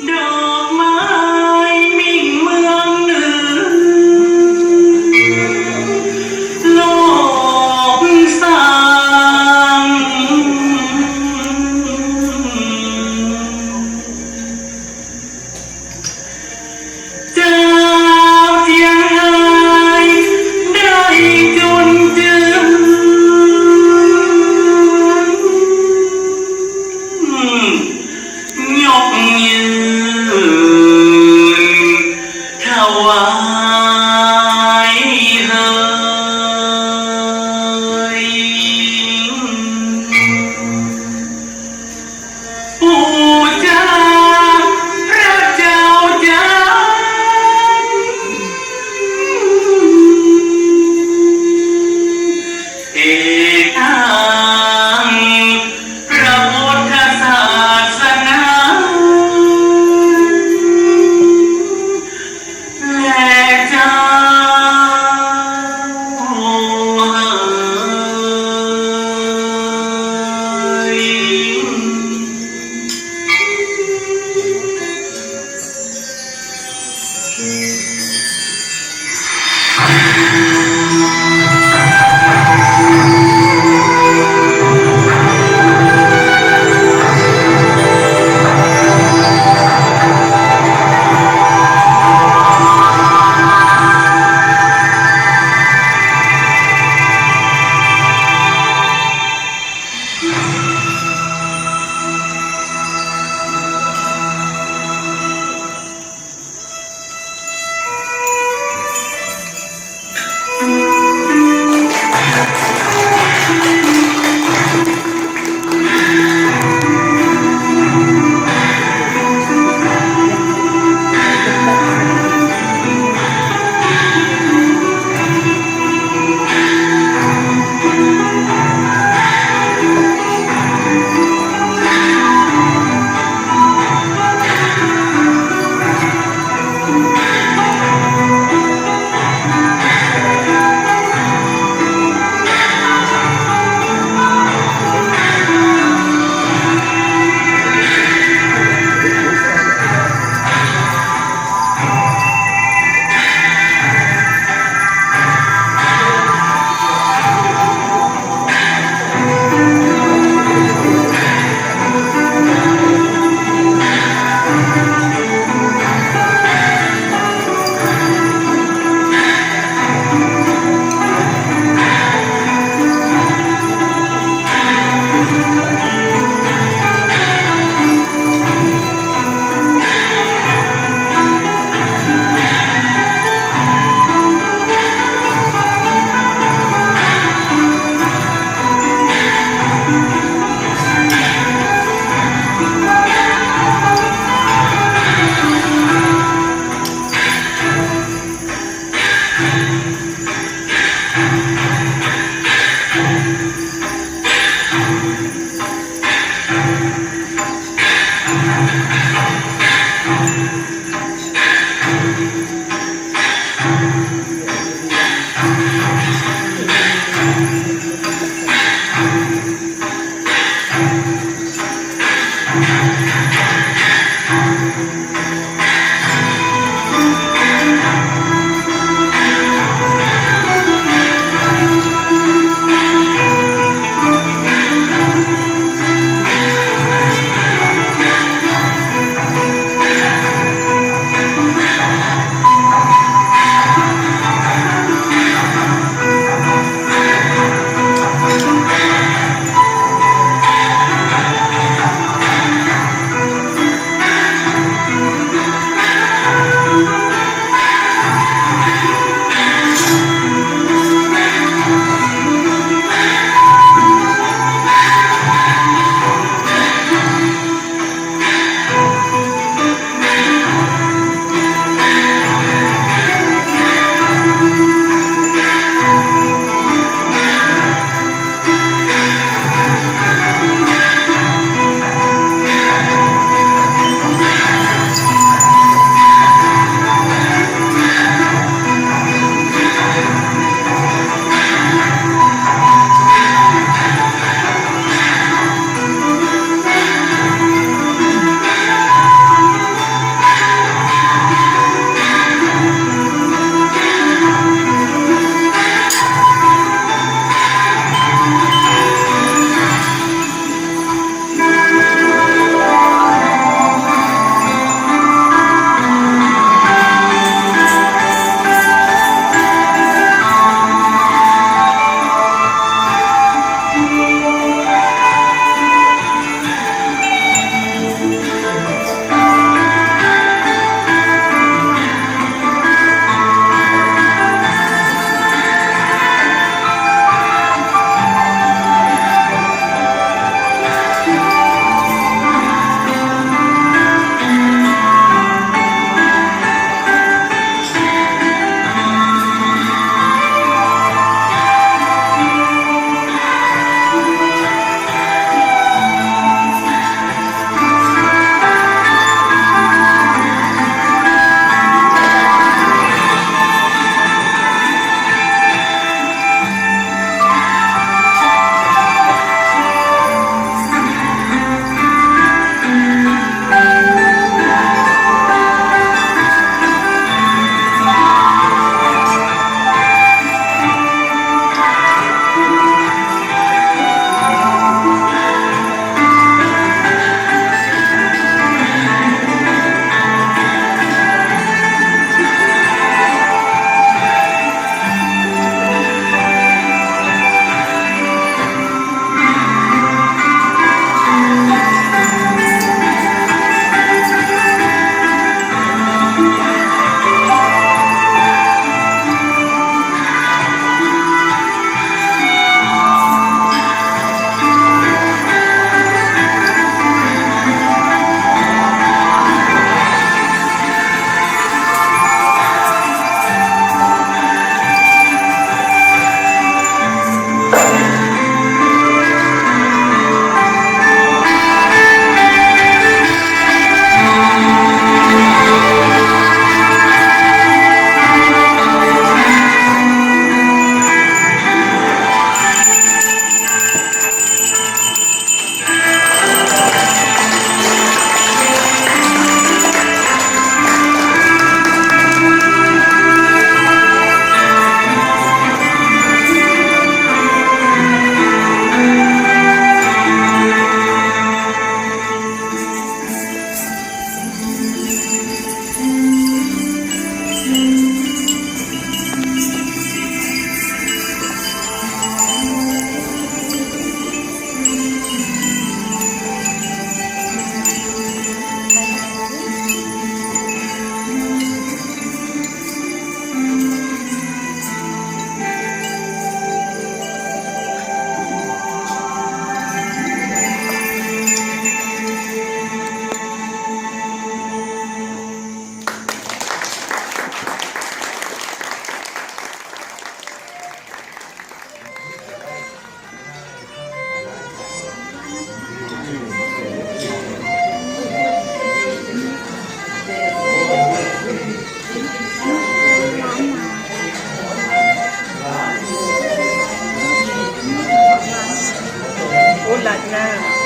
ดอกไม้มิ่งเมืองเหนือโลกสร้างเจ้าเจียงไฮ้ได้จนจืนยกยืนถวายเฮยปู่เจ้าพระเจ้าจางเอกทางพระพุทธศาสนา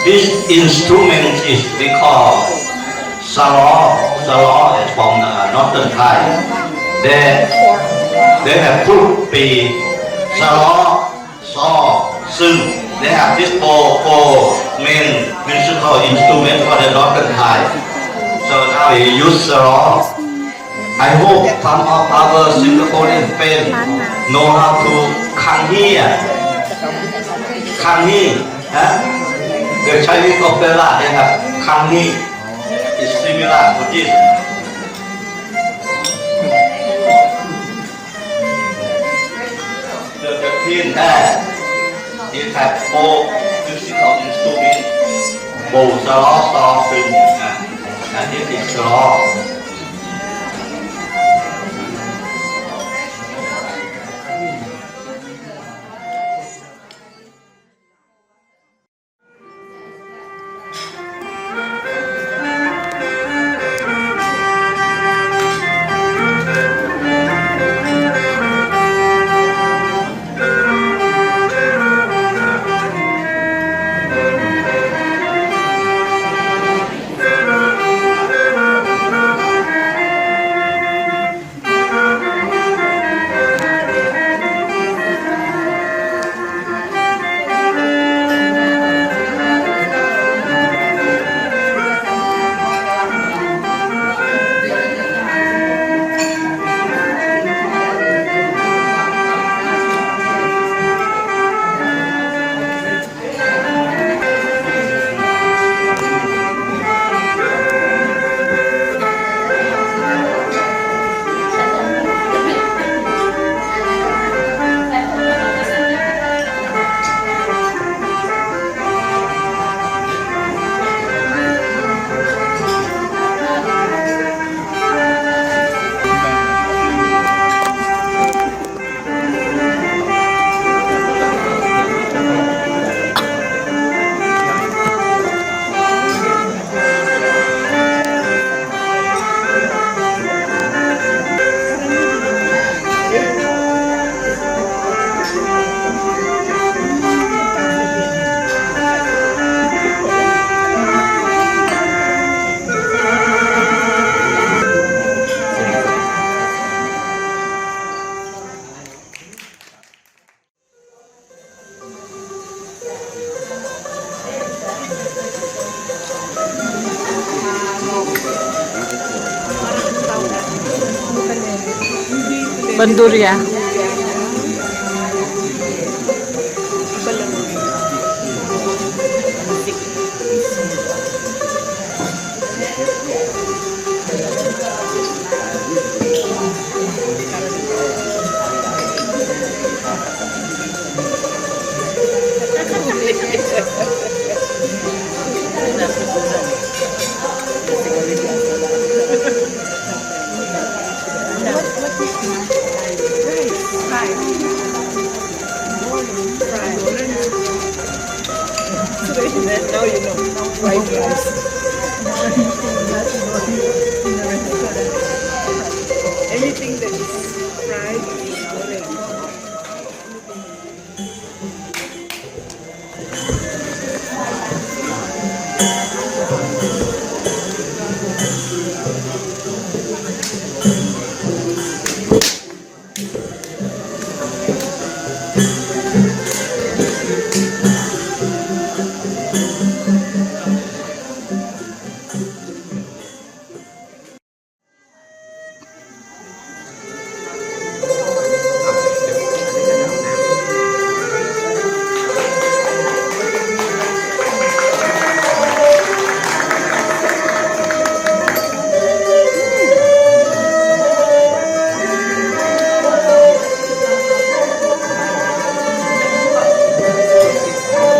This instrument is we call Salo. Salo is from northern Thai. They have fruit tree, Salo, Saw, Sing. They have this four main musical instruments for the northern Thai. So now we use Salo. I hope some of our Singaporean friends know how to Kangi. Kangi, the Chinese opera, they have Kangi. It's similar to this. The thin hair, it has four musical instruments, bow, saw, string, and this is saw. Bandurya. Now you know, fried rice. Anything that is fried is goreng.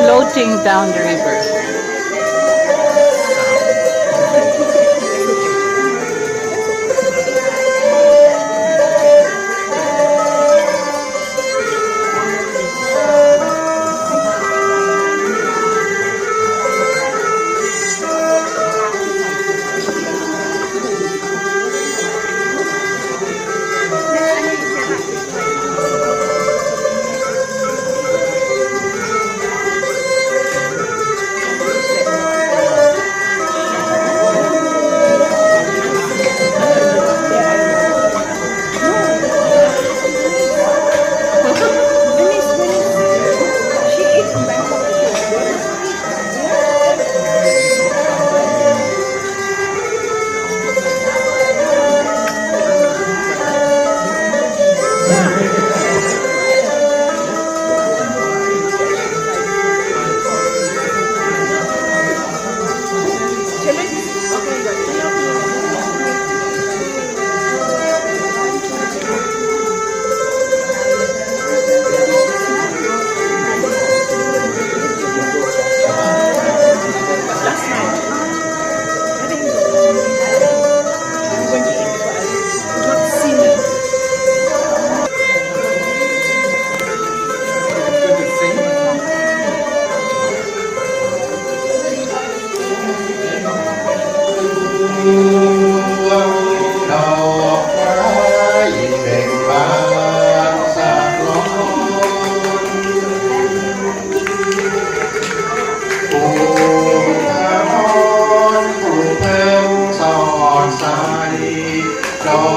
Floating down the river. อ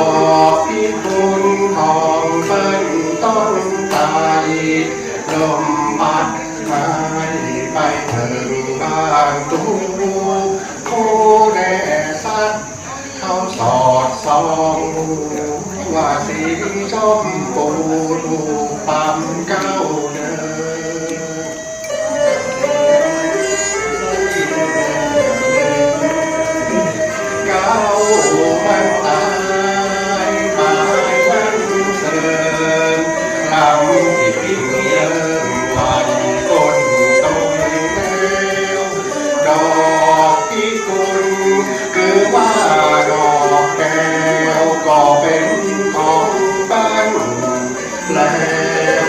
กพิกุลทองเปิ้นต้นไทรลมพัดหายไปถึงบ้านตูผู้แด่สัตว์เขาสอดส่องว่าสีชมพูดูความเก้าวเดินก้าวมันตายตายมันเสื่อมลำที่พิมพ์เริ่มวันก้นตรงแล้วดอกพิกุลคือว่าดอกแก้วก็เป็นของบ้านแล้ว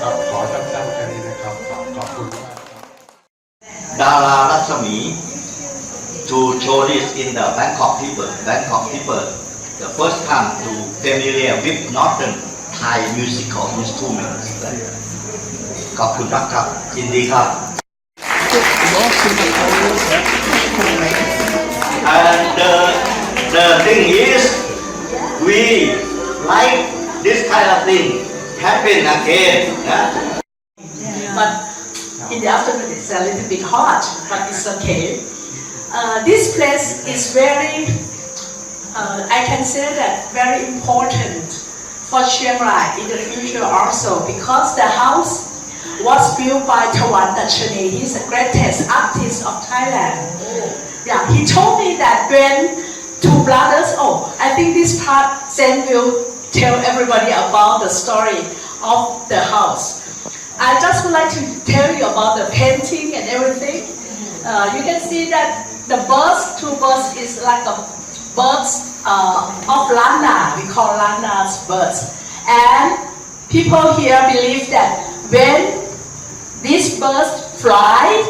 ครับขอสั้นๆแค่นี้นะครับขอบคุณมาก Dara Laksmi to show this in the Bangkok people. The first time to familiar with northern Thai musical instruments. ขอบคุณมากครับยินดีครับ And the thing is, we like this kind of thing happen again. But in the afternoon it's a little bit hot, but it's okay. This place is very, I can say that very important for ChangRai in the future also, because the house was built by Thawantachani. He's the greatest artist of Thailand. Yeah, he told me that when two brothers, I think this part Zen will tell everybody about the story of the house. I just would like to tell you about the painting and everything. You can see that the birds, two birds is like a birds of Lana. We call Lana's birds. And people here believe that when these birds fly,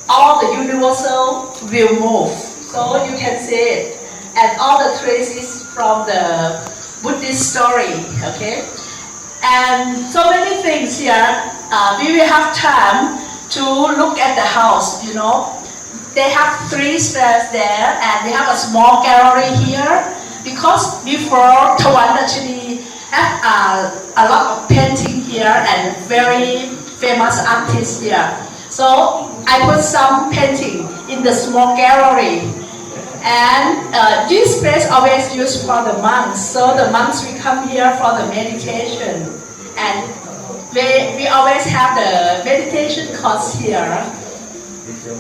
all the universal will move. So you can see it. And all the traces from the Buddhist story, okay? And so many things here. We will have time to look at the house, you know. They have 3 stairs there, and we have a small gallery here. Because before Thawantachani have a lot of painting here and very famous artists here. So I put some painting in the small gallery. And this place always used for the monks. So the monks will come here for the meditation. And we always have the meditation course here.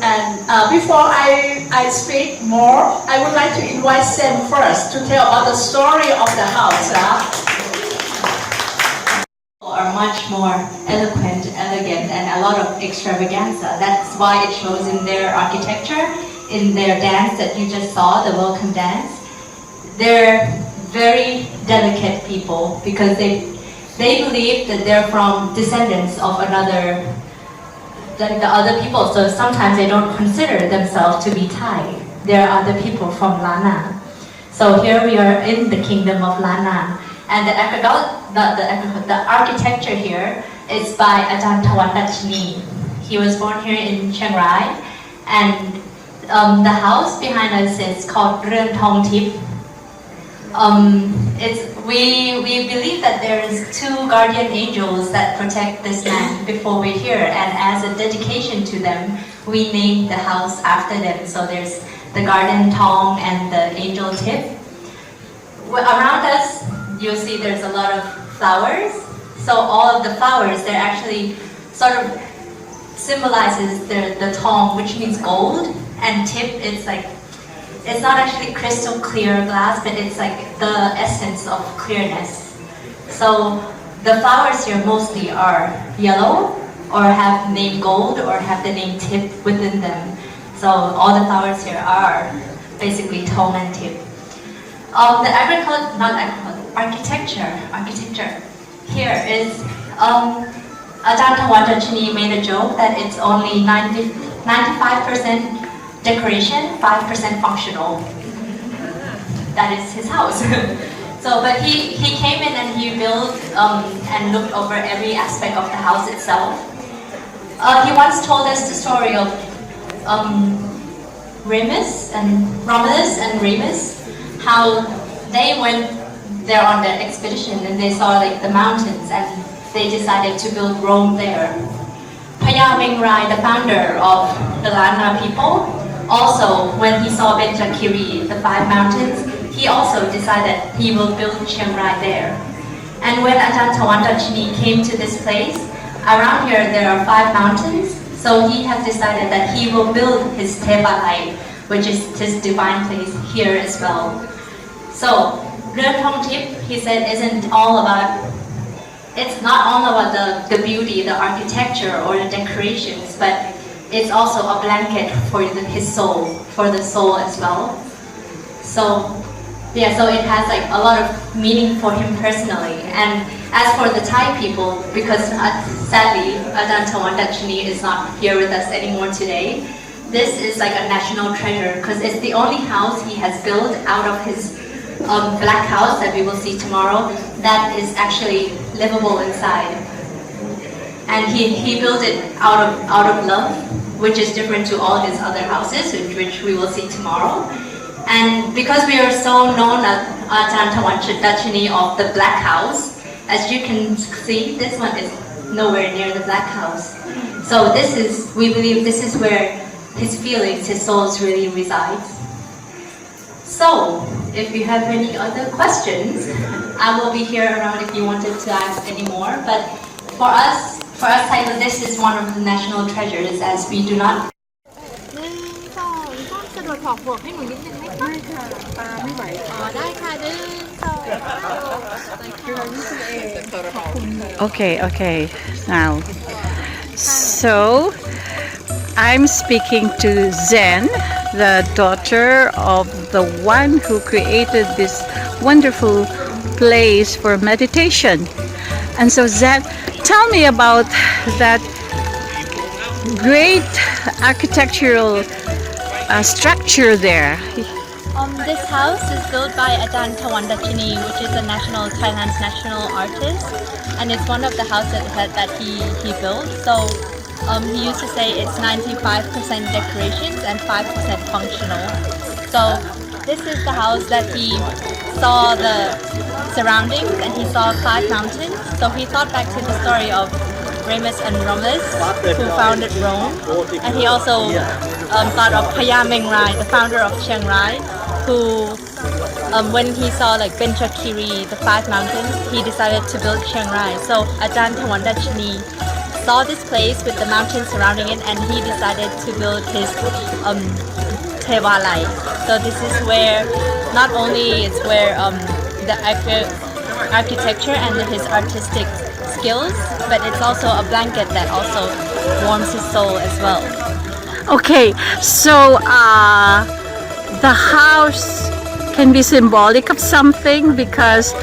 And before I speak more, I would like to invite Sam first to tell about the story of the house. Are much more eloquent, elegant, and a lot of extravaganza. That's why it shows in their architecture, in their dance that you just saw, the welcome dance. They're very delicate people because they believe that they're from descendants of the other people. So sometimes they don't consider themselves to be Thai. They're other people from Lana. So here we are in the kingdom of Lana. And the architecture here is by Ajahn Thawantachani. He was born here in ChangRai, and the house behind us is called Reun Thong Tip. We believe that there is 2 guardian angels that protect this land before we're here, and as a dedication to them, we named the house after them. So there's the garden Thong and the angel Tip. Around us, you'll see there's a lot of flowers. So all of the flowers, they're actually sort of symbolizes the Thong, which means gold, and Tip, it's not actually crystal clear glass, but it's like the essence of clearness. So the flowers here mostly are yellow, or have name gold, or have the name Tip within them. So all the flowers here are basically Thong and Tip. The architecture here is Ajahn Thawantachani made a joke that it's only 95% decoration, 5% functional. That is his house. So, but he came in and he built and looked over every aspect of the house itself. He once told us the story of Romulus and Remus, how they went there on their expedition and they saw like the mountains and they decided to build Rome there. ChangRai, the founder of the Lana people, also when he saw Benjakiri, the 5 mountains, he also decided he will build ChangRai there. And when Ajahn Tawandachini came to this place, around here there are 5 mountains, so he has decided that he will build his Tevalai, which is his divine place here as well. So, Ren Thong Tip, he said, it's not all about the beauty, the architecture or the decorations, but it's also a blanket for his soul, for the soul as well. So, yeah, so it has like a lot of meaning for him personally. And as for the Thai people, because sadly Ajahn Tawandachini is not here with us anymore today, this is like a national treasure because it's the only house he has built out of his black house that we will see tomorrow that is actually livable inside. And he built it out of love, which is different to all his other houses, which we will see tomorrow. And because we are so known as Ajahn Tawandachini of the Black House, as you can see, this one is nowhere near the Black House. So we believe this is where his feelings, his souls really resides. So, if you have any other questions, I will be here around if you wanted to ask any more. But for us Thailand, this is one of the national treasures as we do not กระโดดถอกบวกให้หนูนิดนึงไหมคะได้ค่ะปาไม่ไหวอ๋อได้ค่ะOkay. Now, so I'm speaking to Zen, the daughter of the one who created this wonderful place for meditation. And so Zen, tell me about that great architectural structure there. This house is built by Ajahn Tawandachini, which is Thailand's national artist, and it's one of the houses that he built. So he used to say it's 95% decorations and 5% functional. So this is the house that he saw the surroundings and he saw 5 mountains. So he thought back to the story of Remus and Romulus, who founded Rome, and he also thought of ChangRai, the founder of ChangRai, who when he saw like Benjakiri, the 5 mountains, he decided to build ChangRai. So Ajahn Tawandachini saw this place with the mountains surrounding it, and he decided to build his Tevalai. So this is where not only it's where the architecture and his artistic skills, but it's also a blanket that also warms his soul as well. Okay, so the house can be symbolic of something because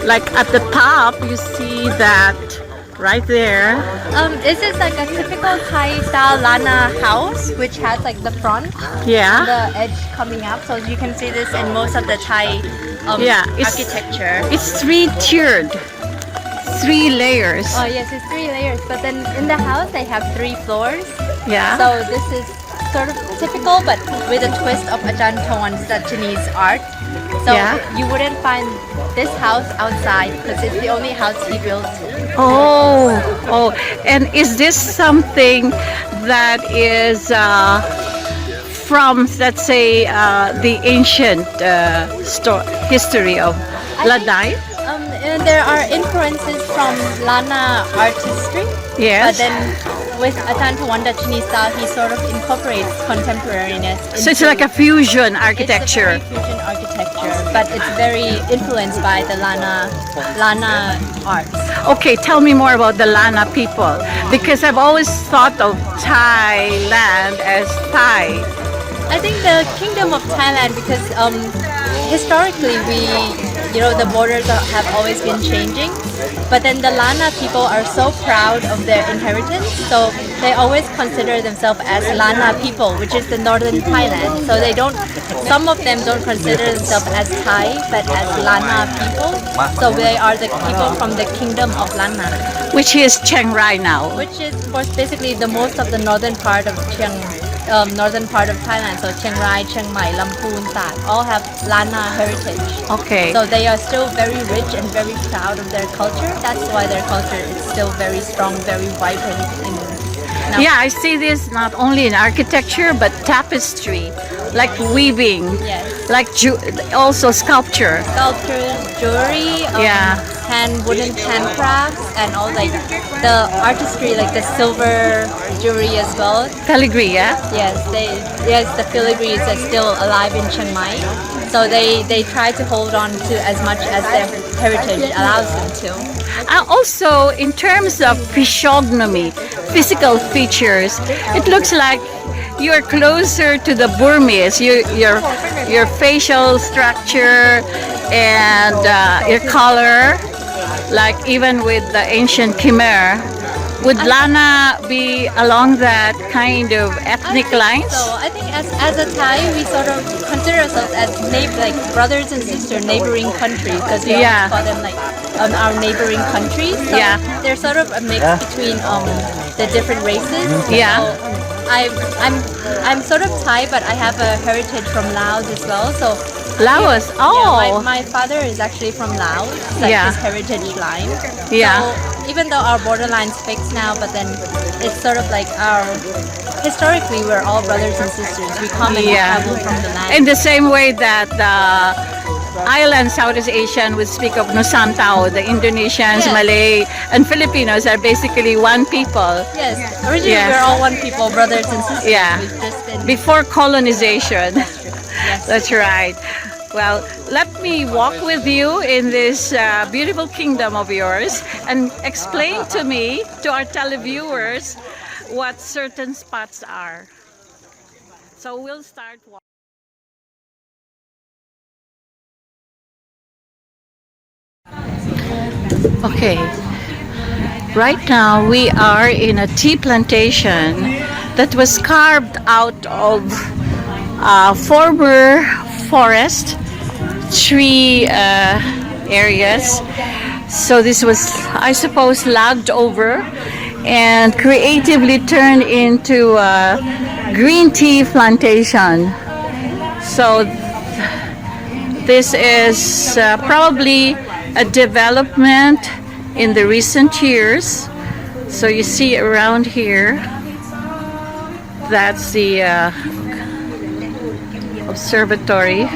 like at the top you see that right there. This is like a typical Thai style Lana house, which has like the front, the edge coming up. So you can see this in most of the Thai architecture. It's 3-tiered, 3 layers. Oh yes, it's 3 layers. But then in the house they have 3 floors. Yeah. So this is sort of typical, but with a twist of Ajahn Tawandachini's art. So you wouldn't find this house outside because it's the only house he built. Oh, and is this something that is from, let's say, the ancient history of Ladai? There are influences from Lana artistry. Yes. But then with Ajahn Tawandachini style, he sort of incorporates contemporariness. So it's like a fusion architecture. It's a very fusion architecture, but it's very influenced by the Lana arts. Okay, tell me more about the Lana people, because I've always thought of Thailand as Thai. I think the kingdom of Thailand, because historically the borders have always been changing. But then the Lana people are so proud of their inheritance, so they always consider themselves as Lana people, which is the northern Thailand. So some of them don't consider themselves as Thai, but as Lana people. So they are the people from the kingdom of Lana, which is ChangRai now. which is basically the most of the northern part of Thailand. So Chiang Rai, Chiang Mai, Lamphun, Sat all have Lana heritage. Okay. So they are still very rich and very proud of their culture. That's why their culture is still very strong, very vibrant. Yeah, I see this not only in architecture but tapestry, like weaving, Yes. like also sculpture. Sculptures, jewelry, Yeah. wooden handcrafts, and all like the artistry, like the silver jewelry as well. Filigree, yeah? Yes, the filigree is still alive in Chiang Mai. So they try to hold on to as much as their heritage allows them to. Also, in terms of physiognomy, physical features, it looks like you're closer to the Burmese. Your facial structure and your color, like even with the ancient Khmer. Would Lana be along that kind of ethnic lines? So I think as a Thai, we sort of consider ourselves as like brothers and sisters, neighboring countries, because we Yeah. always call them like our neighboring countries. So Yeah. they're sort of a mix between the different races. Yeah. So I'm sort of Thai, but I have a heritage from Laos as well. So Laos. yeah, Oh. my father is actually from Laos. It's like Yeah. his heritage line. Yeah. So even though our borderline's fixed now, but then it's sort of like historically we're all brothers and sisters. We come and we travel from the land. In the same way that the island Southeast Asian would speak of Nusantao, the Indonesians, Yes. Malay, and Filipinos are basically one people. Yes, originally Yeah. we're all one people, brothers and sisters. Yeah. We've just been Before colonization. yes. That's right. Well, let me walk with you in this beautiful kingdom of yours and explain to me, to our televiewers, what certain spots are. So we'll start walking. Okay, right now we are in a tea plantation that was carved out of former forest tree areas. So this was, I suppose, logged over and creatively turned into a green tea plantation. So this is probably a development in the recent years. So you see around here, that's the observatory.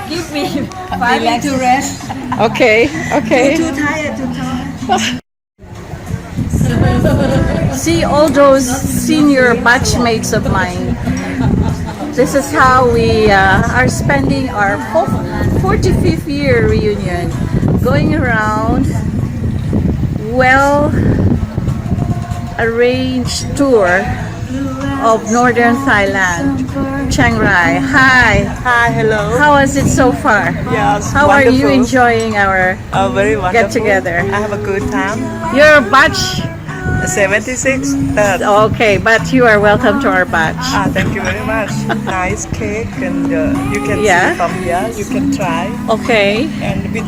Give me 5 minutes to rest. Okay, okay. Too tired to talk. See all those senior batchmates of mine. This is how we are spending our 45th year reunion, going around well arranged tour of northern Thailand. ChangRai. Hi. Hi, hello. How was it so far? Yes, How are you wonderful. enjoying our Very wonderful. get together? I have a good time. Your batch? 76. Okay, but you are welcome to our batch. Thank you very much. Nice cake, and you can Yeah. see from here. You can try, Okay. and with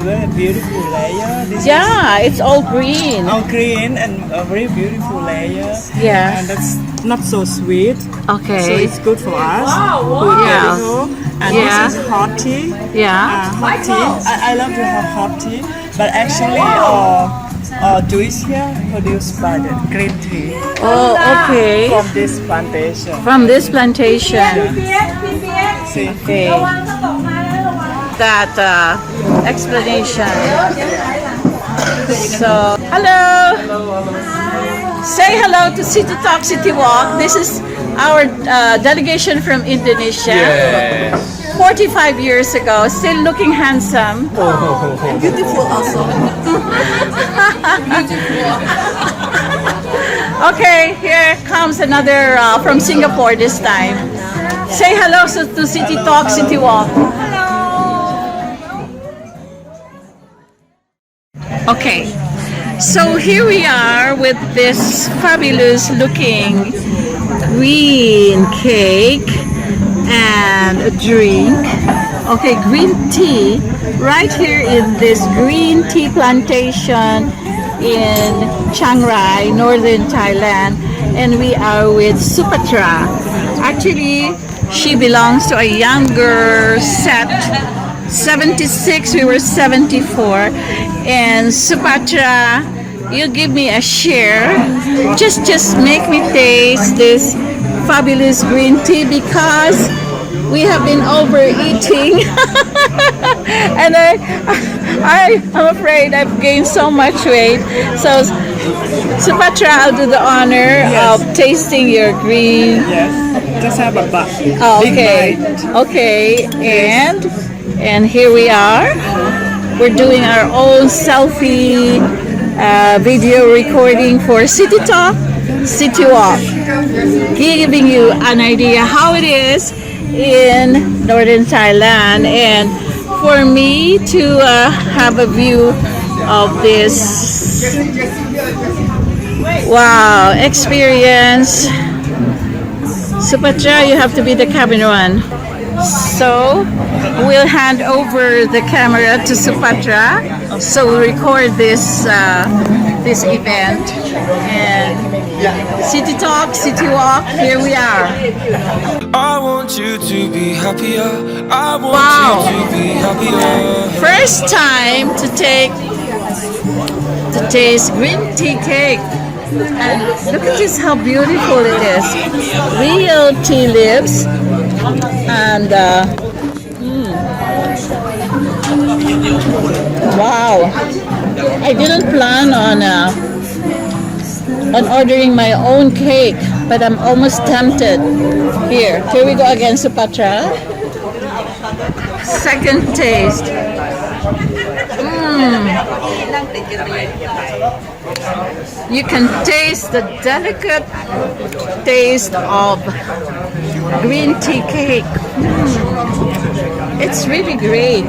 very beautiful layer. This Yeah, it's all green. is all green and a very beautiful layer. Yeah. And that's not so sweet. So Okay. it's good for us. Yeah. And Yeah. this is hot tea. Yeah. Hot tea. I love to have hot tea, but actually, all juice here produced by the green tea Oh, okay. from this plantation. From this plantation. See, Okay. That explanation. So, hello. Say hello to Citytalk Citywalk. This is our delegation from Indonesia. 45 years ago, still looking handsome. Beautiful also. Okay, here comes another from Singapore this time. Say hello to Citytalk Citywalk. Okay, so here we are with this fabulous looking green cake and a drink. Okay, green tea right here in this green tea plantation in ChangRai, northern Thailand, and we are with Supatra. Actually, she belongs to a younger set. 76, we were 74, and Supatra, you give me a share. Just make me taste this fabulous green tea because we have been overeating and I'm afraid I've gained so much weight. So Supatra, I'll do the honor of tasting your green. yes, just have a bite. Oh, Big okay. bite. Okay, and here we are. We're doing our own selfie video recording for Citytalk Citywalk, giving you an idea how it is in northern Thailand, and for me to have a view of this wow experience. Supatra, you have to be the camera one. So we'll hand over the camera to Supatra so we'll record this this event. And Citytalk Citywalk, here we are. I want you to be happier. I want Wow. you to be happier. First time to taste green tea cake. And look at this, how beautiful it is. Real tea leaves. And wow, I didn't plan on ordering my own cake, but I'm almost tempted. Here we go again, Supatra. Second taste. You can taste the delicate taste of green tea cake. It's really great.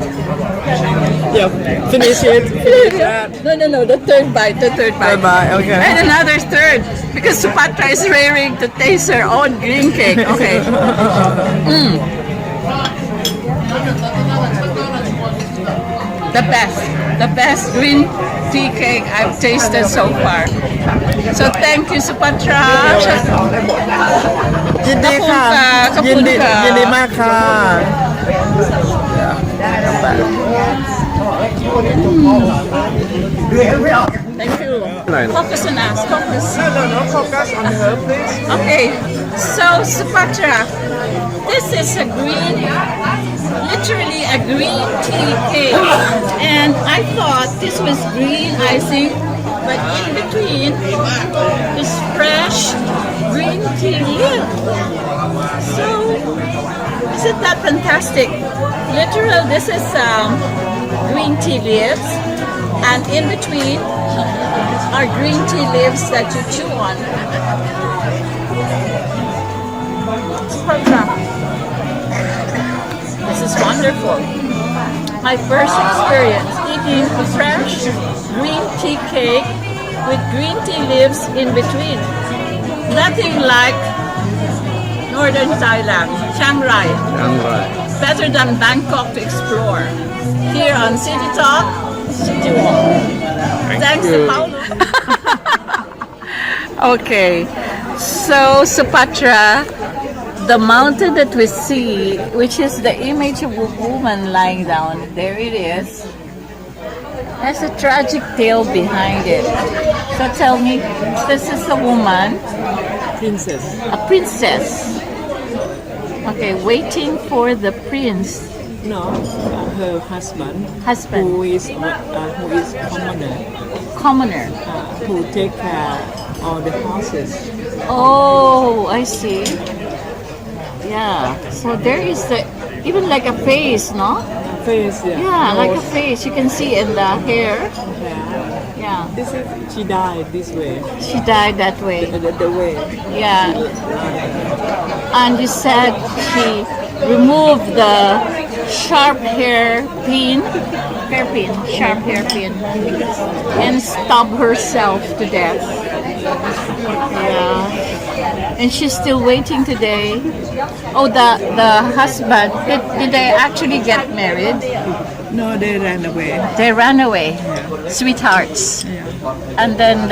Yeah, finish it. Finish that. No, the third bite. Bye, okay. And another third, because Supatra is raring to taste her own green cake. Okay. The best green tea cake I've tasted so far. So thank you, Supatra. ยินดีค่ะ ขอบคุณค่ะ ยินดีมากค่ะ Thank you. Focus on us. Focus. No, focus on her, please. Okay. So Supatra, this is a literally a green tea cake, and I thought this was green icing, but in between is fresh green tea leaf. So isn't that fantastic? Literal, this is green tea leaves, and in between are green tea leaves that you chew on. This is wonderful. My first experience eating fresh green tea cake with green tea leaves in between. Nothing like northern Thailand, ChangRai. Better than Bangkok to explore. Here on Citytalk Citywalk. Thanks to Paulo. Okay, so Supatra, the mountain that we see, which is the image of a woman lying down, there it is. There's a tragic tale behind it. So tell me, this is a woman, Princess. a princess. Okay, waiting for the prince. No, her husband. Husband. Who is commoner. Commoner. Who take care of the houses. Oh, I see. Yeah. So there is even like a face, no? Face, yeah. Yeah, like a Nose. face. You can see in the hair. Yeah. Yeah. This is she died this way. She died that way. The way. Yeah. And you said she removed the sharp hairpin, sharp hairpin, and stabbed herself to death. Yeah. And she's still waiting today. Oh, the husband, did they actually get married? No, they ran away. They ran away. Sweethearts. And then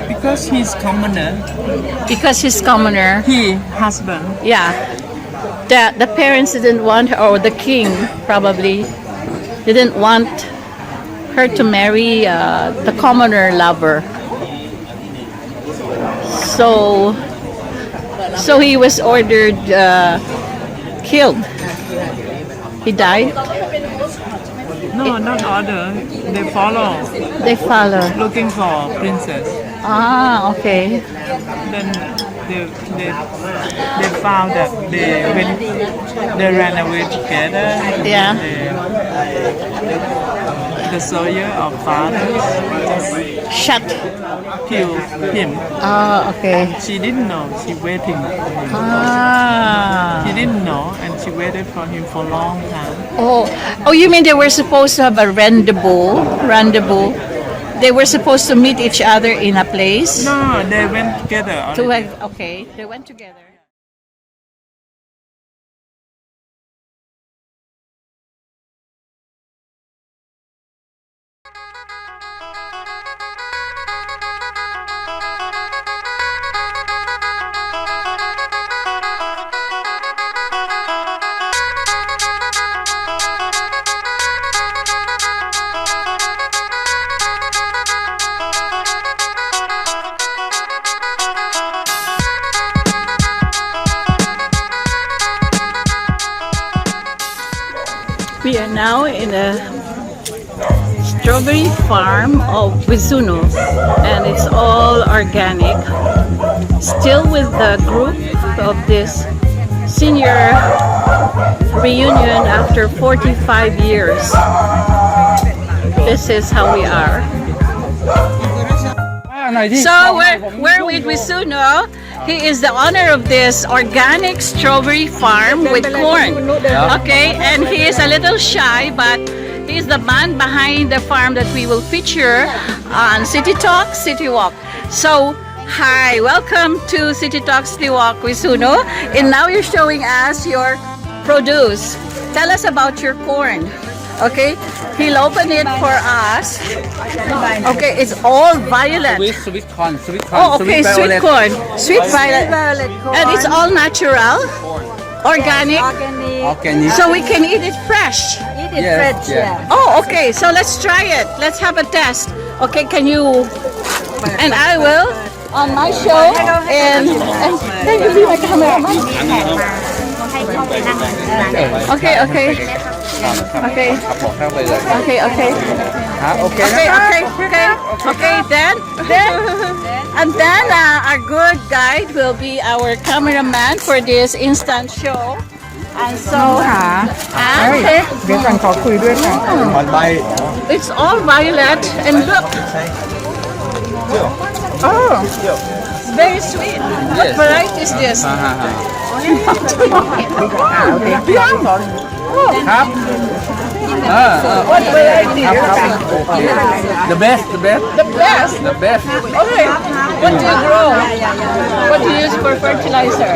Because he's commoner. because he's commoner, He husband. yeah, the parents didn't want her, or the king probably didn't want her to marry the commoner lover. So he was ordered killed. He died. No, not order. They follow, They follow. looking for princess. Ah, okay. Then they found that they ran away together. Yeah. The soldier of fathers just Shut. killed him. Ah, okay. She didn't know. She waiting for him. Ah. She didn't know, and she waited for him for a long time. Oh, you mean they were supposed to have a rendezvous? Rendezvous. They were supposed to meet each other in a place. No, they went together. Okay, they went together. We are now in a strawberry farm of Wisuno, and it's all organic. Still with the group of this senior reunion after 45 years. This is how we are. So we're with Wisuno. He is the owner of this organic strawberry farm with corn. Okay, and he is a little shy, but he's the man behind the farm that we will feature on Citytalk Citywalk. So, hi, welcome to Citytalk Citywalk, Wisuno. And now you're showing us your produce. Tell us about your corn. Okay, he'll open it for us. Okay, it's all violet. Sweet corn. Oh, okay, sweet corn. Sweet violet. corn. And it's all natural, organic, Organic. so we can eat it fresh. Eat it Yes, fresh, yeah. Oh, okay, so let's try it. Let's have a test. Okay, can you, and I will, on my show, and can you be my cameraman? Okay. Then our good guide will be our cameraman for this instant show. And so, okay. It's all violet, and look. Oh, it's very sweet. What variety is this? What variety? The best. The best. Okay. What do you grow? What do you use for fertilizer?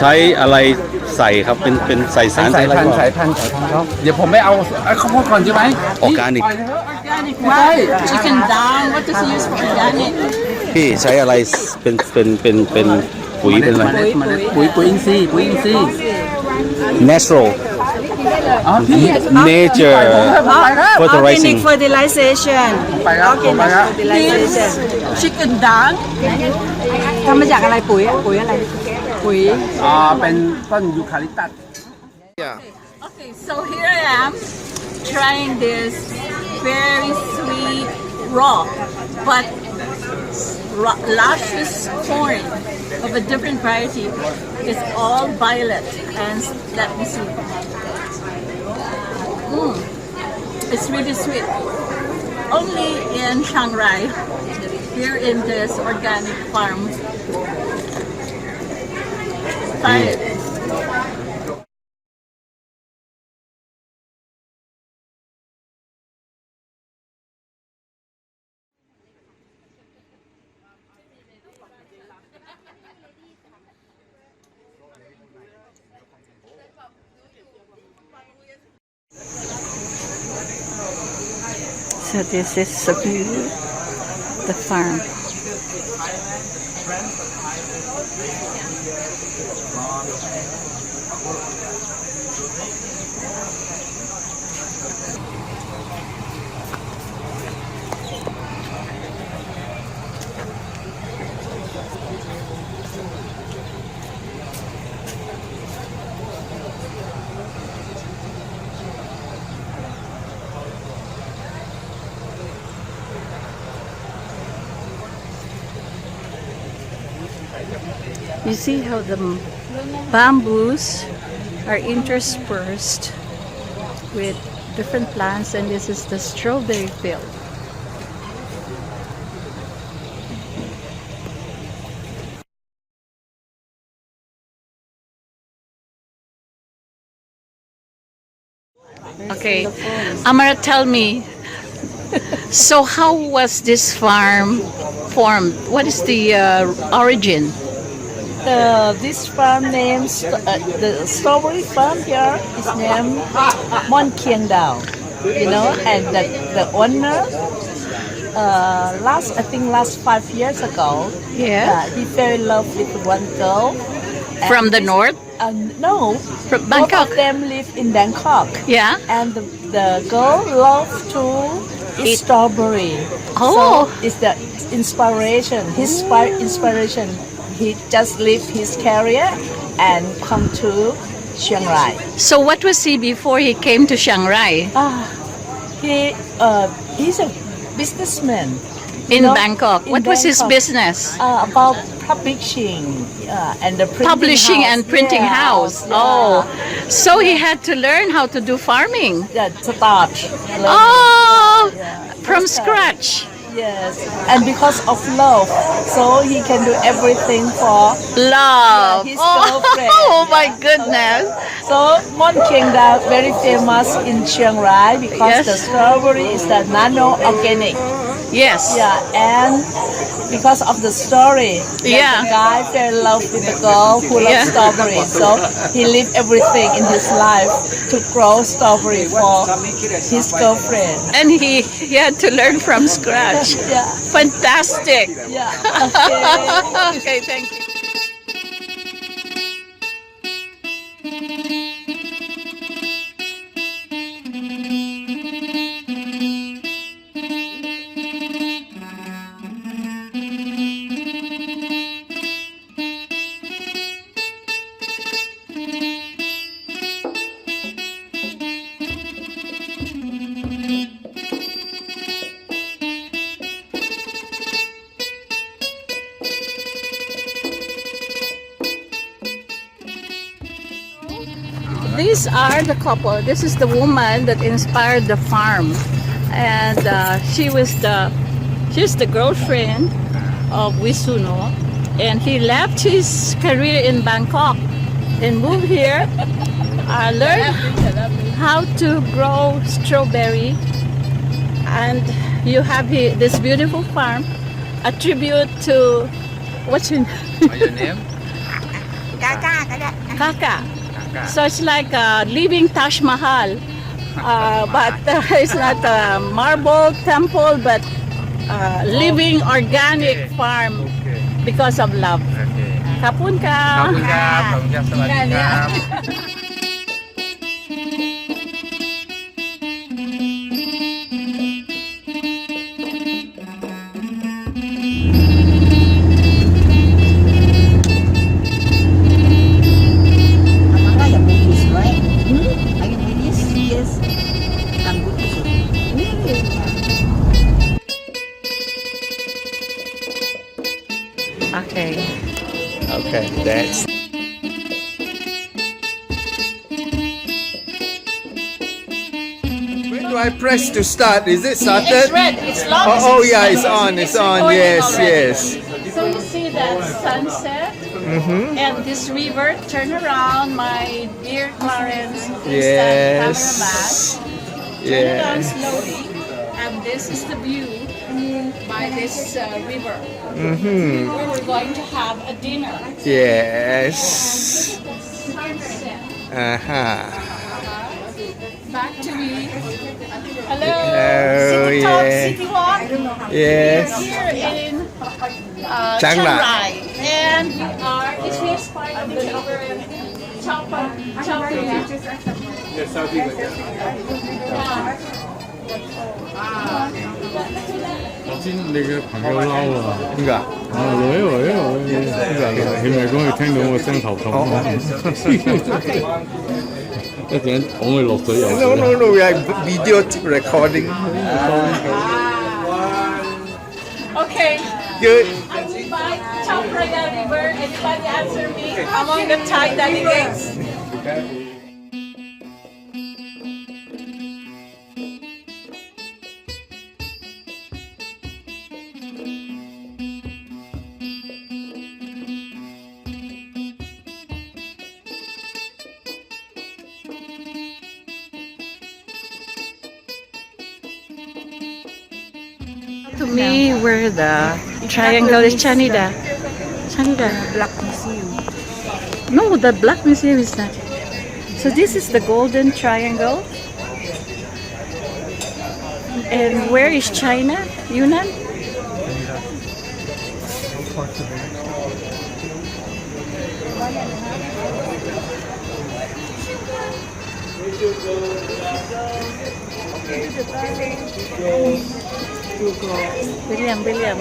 ใช้อะไรใส่ครับเป็นใส่สารอะไรก่อน สายพันธุ์เขาเดี๋ยวผมไปเอาข้าวโพดก่อนใช่ไหม Organic Organic. What? Chicken down. What does he use for organic? พี่ใช้อะไรเป็นปุ๋ยเป็นอะไร ปุ๋ยอินทรีย์ natural อ๋อพี่ nature อ fertilizing fertilization ไปครับผมไปครับ fertilization chicken dung ทำมาจากอะไรปุ๋ยอะไรปุ๋ย เป็นต้นยูคาลิปตัส Okay, so here I am trying this very sweet raw but luscious corn of a different variety. It's all violet and let me see. It's really sweet. Only in ChangRai, here in this organic farm. Try it. So this is the view, the farm. You see how the bamboos are interspersed with different plants, and this is the strawberry field. Okay, Amara, tell me, so how was this farm formed? What is the origin? This farm names the strawberry farm here is named Mon Kieng Dao, and the owner last 5 years ago, he fell in love with one girl From the north? No, From both Bangkok? of them live in Bangkok. Yeah. And the girl loves to eat strawberry. Oh. So it's the inspiration, his inspiration. He just left his career and come to ChangRai. So what was he before he came to ChangRai? He's a businessman. In Bangkok. What was his business? About publishing and the printing Publishing house. and printing house. Yeah. Oh, so he had to learn how to do farming. Yeah, start. Oh, from First time. scratch. Yes, and because of love, so he can do everything for Love. his girlfriend. Oh my goodness. So Mon Kieng Dao very famous in Chiang Rai because Yes. the strawberry is the nano organic. Yes. Yeah, and because of the story, Yeah. the guy fell in love with the girl who loves Yeah. strawberry. So he left everything in his life to grow strawberry for his girlfriend. And he had to learn from scratch. Yeah. Fantastic. Yeah. Okay. Okay, thank you. These are the couple. This is the woman that inspired the farm, and she's the girlfriend of Wisuno, and he left his career in Bangkok and moved here, learned how to grow strawberry, and you have here this beautiful farm. A tribute to what's your name? Kaka. So it's like a living Taj Mahal, but it's not a marble temple, but living organic farm because of love. Kapun ka. ขอบคุณครับ สวัสดีครับ Okay, that's. When do I press to start? Is it started? It's red. It's long. Oh, yeah, it's on. It's on. recording Yes, already. yes. So you see that sunset and this river. Turn around, my dear Clarence, instant Yes. cameraman. Turn it on Yes. slowly, and this is the view by this river. Mm-hmm. Where we're going to have a dinner. Yes. Sunset. Uh-huh. Back to me. Hello, Hello, Citytalk yeah. Citywalk. Yes. We're here in ChangRai. ChangRai, and we are. Is this part of the river? Chapa.先你嘅朋友嬲啊！點解？喂，佢咪講佢聽到我聲頭痛啊！一陣講佢落水游水。 No, we are video recording. Okay. Good. By ChangRai River. Anybody answer me? Among the Thai delegates. To me, where the triangle is Chanida. Black Museum. No, the Black Museum is not. So this is the Golden Triangle. And where is China? Yunnan? William.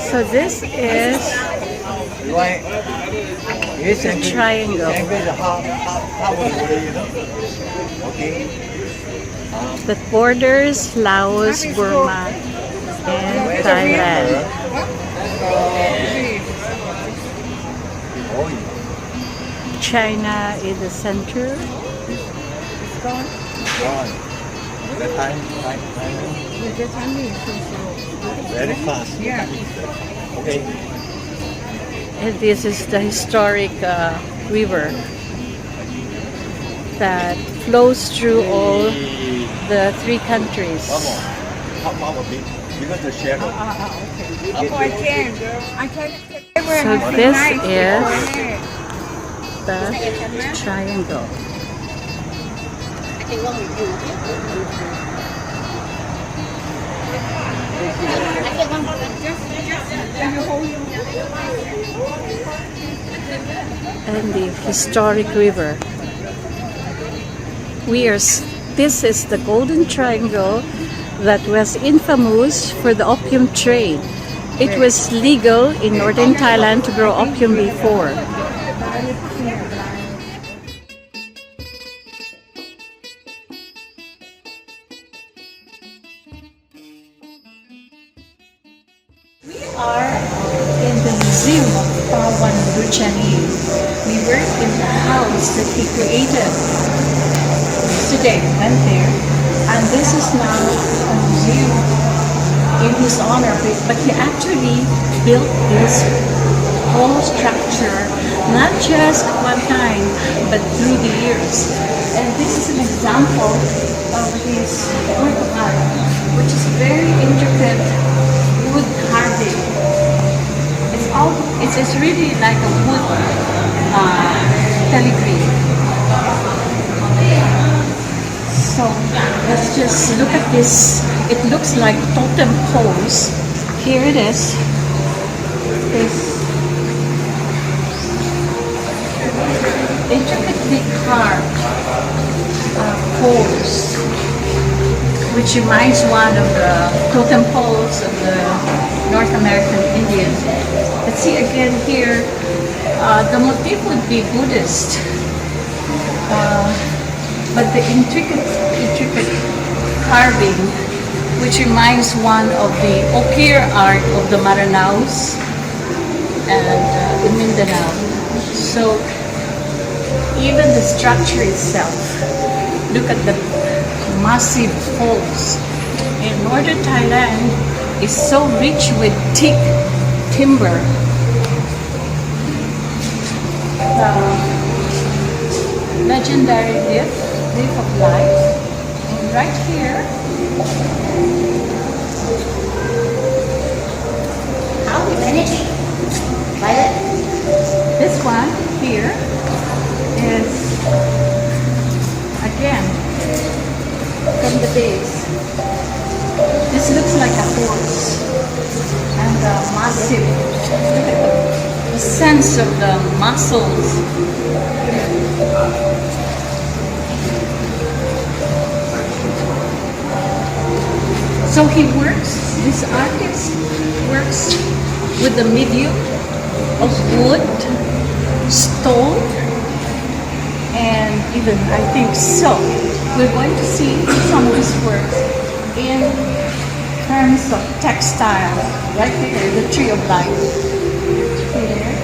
So this is the triangle that borders Laos, Burma, and Thailand. China is the center. Very fast. Okay. And this is the historic river that flows through all the three countries. Because the shadow. I can. So this is the triangle. And the historic river. This is the Golden Triangle that was infamous for the opium trade. It was legal in northern Thailand to grow opium before. We are in the museum of Pawan Ruchani. We were in the house that he created. Today we went there, and this is now a museum in his honor. But he actually built this whole structure, not just at one time, but through the years. And this is an example of his work of art, which is very intricate wood carving. It's really like a wood filigree. So let's just look at this. It looks like totem poles. Here it is. This intricately carved poles, which reminds one of the totem poles of the North American Indians. Let's see again here. The motif would be Buddhist, but the intricate carving, which reminds one of the Okir art of the Maranaos, and in Mindanao. So even the structure itself, look at the massive falls. In northern Thailand is so rich with thick timber. The legendary leaf of life. And right here, How we manage? Violet? this one here is again from the base. This looks like a horse, and the massive, look at the sense of the muscles. So he works, this artist works with the medium of wood, stone, and even I think silk. We're going to see some of his work in terms of textile. Right here, the tree of life. Here.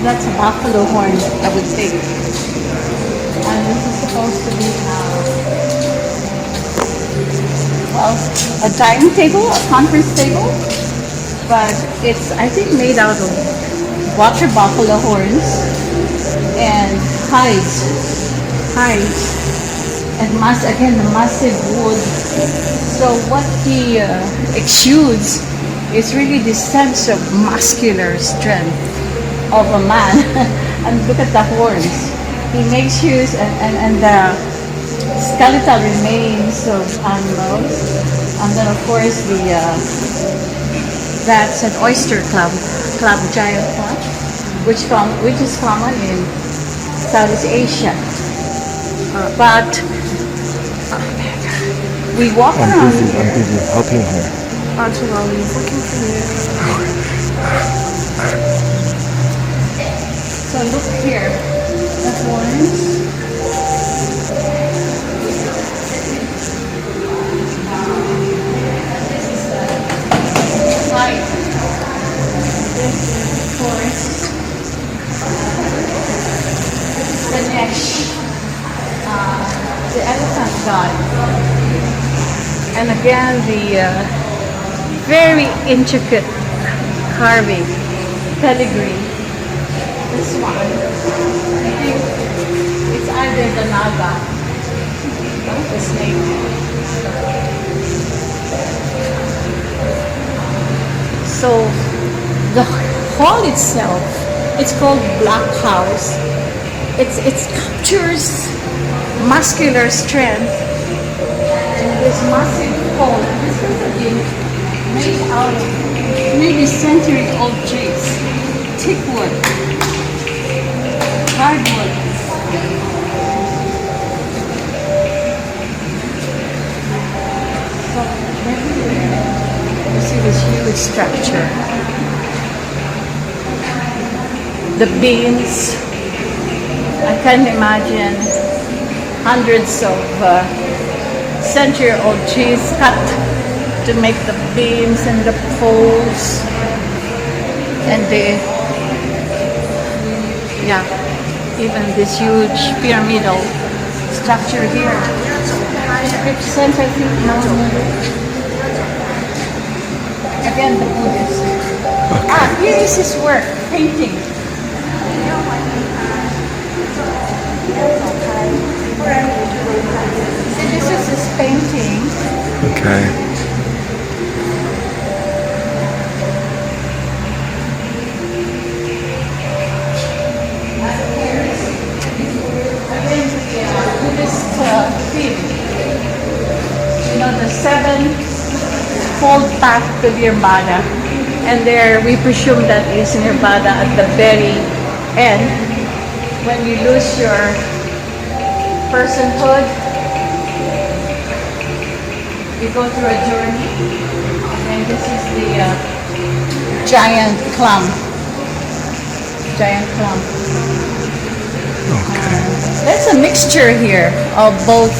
That's a buffalo horn, I would think. And this is supposed to be well, a dining table, a conference table, but it's, I think, made out of water buffalo horns and hides, and again the massive wood. So what he exudes is really this sense of muscular strength of a man. And look at the horns. He makes use and the skeletal remains of animals, and then of course that's an oyster club, giant club, which is common in Southeast Asia. But we walk around here. I'm busy helping her. So look here, the horns. Right. This is, of course, the neck, the elephant god. And again, the very intricate carving, pedigree. This one, I think it's either the naga, the snake. So the hall itself, it's called Black House. It captures muscular strength in this massive hall. This is a been made out of maybe century-old trees, thick wood, hardwood. So everywhere you see this huge structure. The beams, I can imagine hundreds of century-old trees cut to make the beams and the poles and even this huge pyramidal structure here. Represents, I think, again, the Buddhist. Okay. Here is his work, painting. See, this is his painting. Okay. Buddhist theme. You know, the seven-fold path to Nirvana. And there we presume that is Nirvana at the very end. When you lose your personhood, you go through a journey. And this is the giant clump. Okay. There's a mixture here of both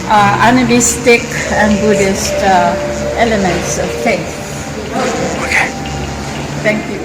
animistic and Buddhist elements of faith. Okay. Thank you.